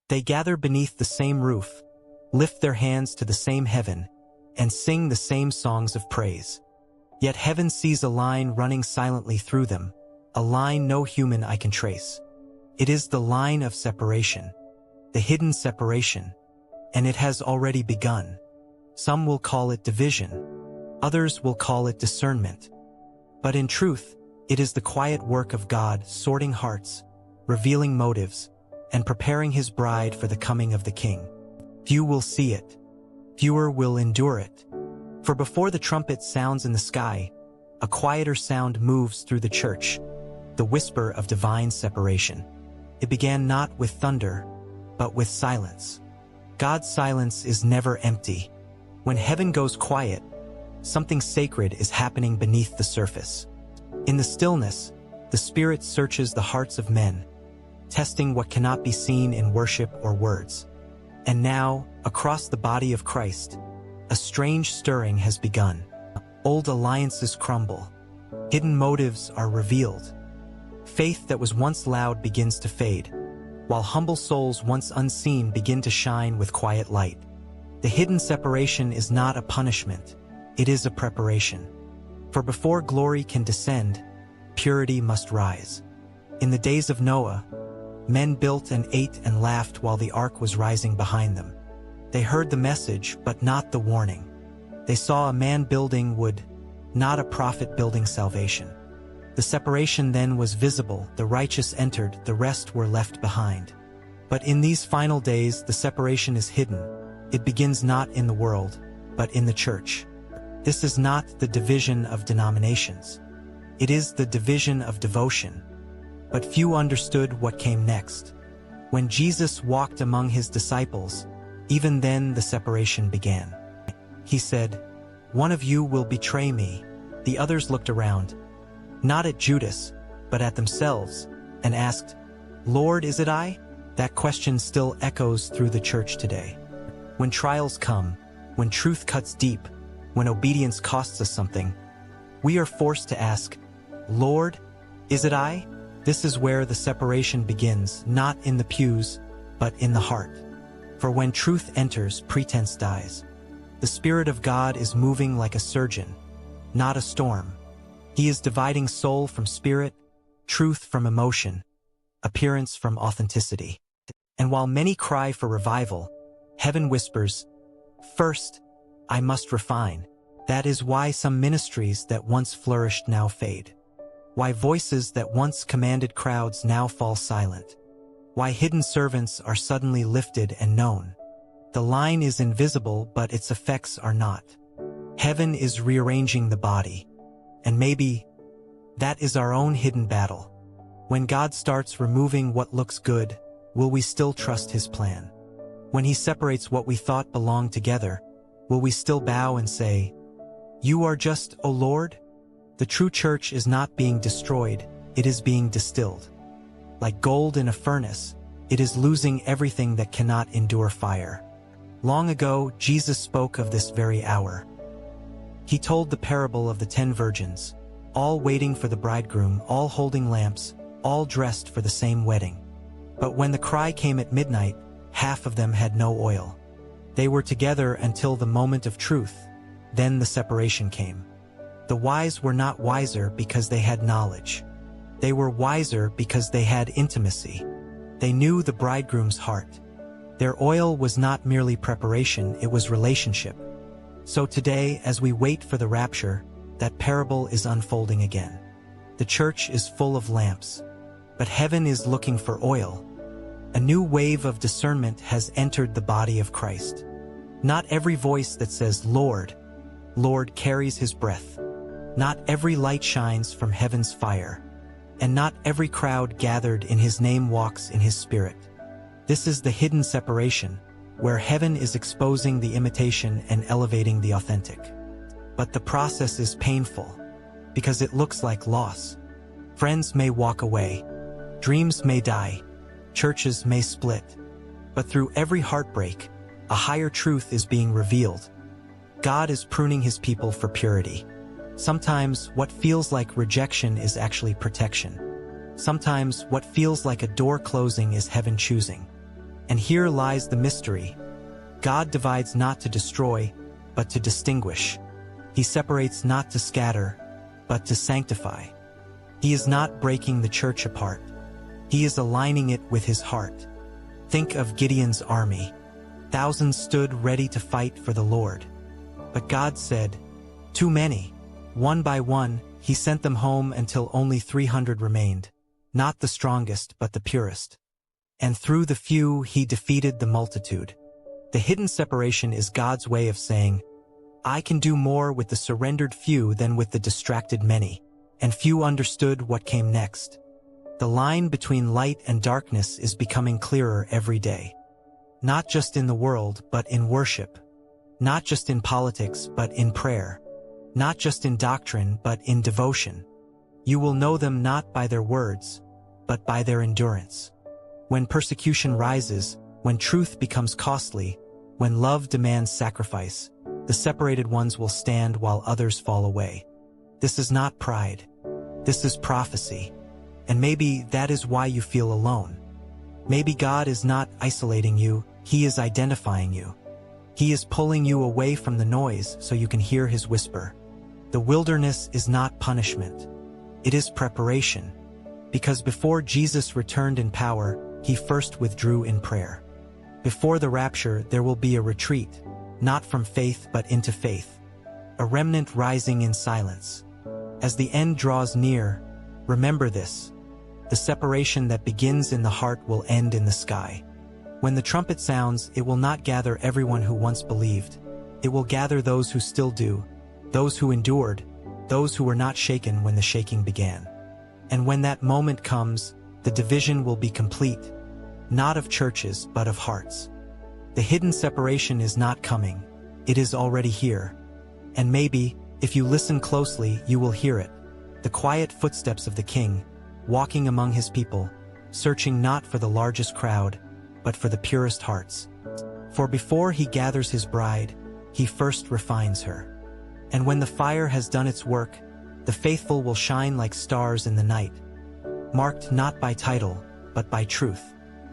They gather beneath the same roof, lift their hands to the same heaven, and sing the same songs of praise. Yet heaven sees a line running silently through them, a line no human eye can trace. It is the line of separation, the hidden separation, and it has already begun. Some will call it division, others will call it discernment. But in truth, it is the quiet work of God sorting hearts, revealing motives, and preparing his bride for the coming of the King. Few will see it, fewer will endure it. For before the trumpet sounds in the sky, a quieter sound moves through the church, the whisper of divine separation. It began not with thunder, but with silence. God's silence is never empty. When heaven goes quiet, something sacred is happening beneath the surface. In the stillness, the Spirit searches the hearts of men, testing what cannot be seen in worship or words. And now, across the body of Christ, a strange stirring has begun. Old alliances crumble. Hidden motives are revealed. Faith that was once loud begins to fade, while humble souls once unseen begin to shine with quiet light. The hidden separation is not a punishment, it is a preparation. For before glory can descend, purity must rise. In the days of Noah, men built and ate and laughed while the ark was rising behind them. They heard the message, but not the warning. They saw a man building wood, not a prophet building salvation. The separation then was visible, the righteous entered, the rest were left behind. But in these final days, the separation is hidden. It begins not in the world, but in the church. This is not the division of denominations. It is the division of devotion. But few understood what came next. When Jesus walked among his disciples, even then the separation began. He said, "One of you will betray me." The others looked around, not at Judas, but at themselves, and asked, "Lord, is it I?" That question still echoes through the church today. When trials come, when truth cuts deep, when obedience costs us something, we are forced to ask, "Lord, is it I?" This is where the separation begins, not in the pews, but in the heart. For when truth enters, pretense dies. The Spirit of God is moving like a surgeon, not a storm. He is dividing soul from spirit, truth from emotion, appearance from authenticity. And while many cry for revival, heaven whispers, "First, I must refine." That is why some ministries that once flourished now fade. Why voices that once commanded crowds now fall silent. Why hidden servants are suddenly lifted and known. The line is invisible, but its effects are not. Heaven is rearranging the body. And maybe that is our own hidden battle. When God starts removing what looks good, will we still trust his plan? When he separates what we thought belonged together, will we still bow and say, "You are just, O Lord"? The true church is not being destroyed, it is being distilled. Like gold in a furnace, it is losing everything that cannot endure fire. Long ago, Jesus spoke of this very hour. He told the parable of the 10 virgins, all waiting for the bridegroom, all holding lamps, all dressed for the same wedding. But when the cry came at midnight, half of them had no oil. They were together until the moment of truth. Then the separation came. The wise were not wiser because they had knowledge. They were wiser because they had intimacy. They knew the bridegroom's heart. Their oil was not merely preparation, it was relationship. So today, as we wait for the rapture, that parable is unfolding again. The church is full of lamps, but heaven is looking for oil. A new wave of discernment has entered the body of Christ. Not every voice that says, "Lord, Lord," carries his breath. Not every light shines from heaven's fire. And not every crowd gathered in his name walks in his spirit. This is the hidden separation, where heaven is exposing the imitation and elevating the authentic. But the process is painful, because it looks like loss. Friends may walk away, dreams may die, churches may split. But through every heartbreak, a higher truth is being revealed. God is pruning his people for purity. Sometimes what feels like rejection is actually protection. Sometimes what feels like a door closing is heaven choosing. And here lies the mystery. God divides not to destroy, but to distinguish. He separates not to scatter, but to sanctify. He is not breaking the church apart. He is aligning it with his heart. Think of Gideon's army. Thousands stood ready to fight for the Lord. But God said, "Too many." One by one, he sent them home until only 300 remained, not the strongest but the purest. And through the few, he defeated the multitude. The hidden separation is God's way of saying, I can do more with the surrendered few than with the distracted many. And few understood what came next. The line between light and darkness is becoming clearer every day. Not just in the world, but in worship. Not just in politics, but in prayer. Not just in doctrine, but in devotion. You will know them not by their words, but by their endurance. When persecution rises, when truth becomes costly, when love demands sacrifice, the separated ones will stand while others fall away. This is not pride. This is prophecy. And maybe that is why you feel alone. Maybe God is not isolating you, he is identifying you. He is pulling you away from the noise so you can hear his whisper. The wilderness is not punishment. It is preparation. Because before Jesus returned in power, he first withdrew in prayer. Before the rapture, there will be a retreat, not from faith but into faith. A remnant rising in silence. As the end draws near, remember this. The separation that begins in the heart will end in the sky. When the trumpet sounds, it will not gather everyone who once believed. It will gather those who still do, those who endured, those who were not shaken when the shaking began. And when that moment comes, the division will be complete, not of churches but of hearts. The hidden separation is not coming, it is already here. And maybe, if you listen closely, you will hear it. The quiet footsteps of the King, walking among his people, searching not for the largest crowd, but for the purest hearts. For before he gathers his bride, he first refines her. And when the fire has done its work, the faithful will shine like stars in the night, marked not by title, but by truth.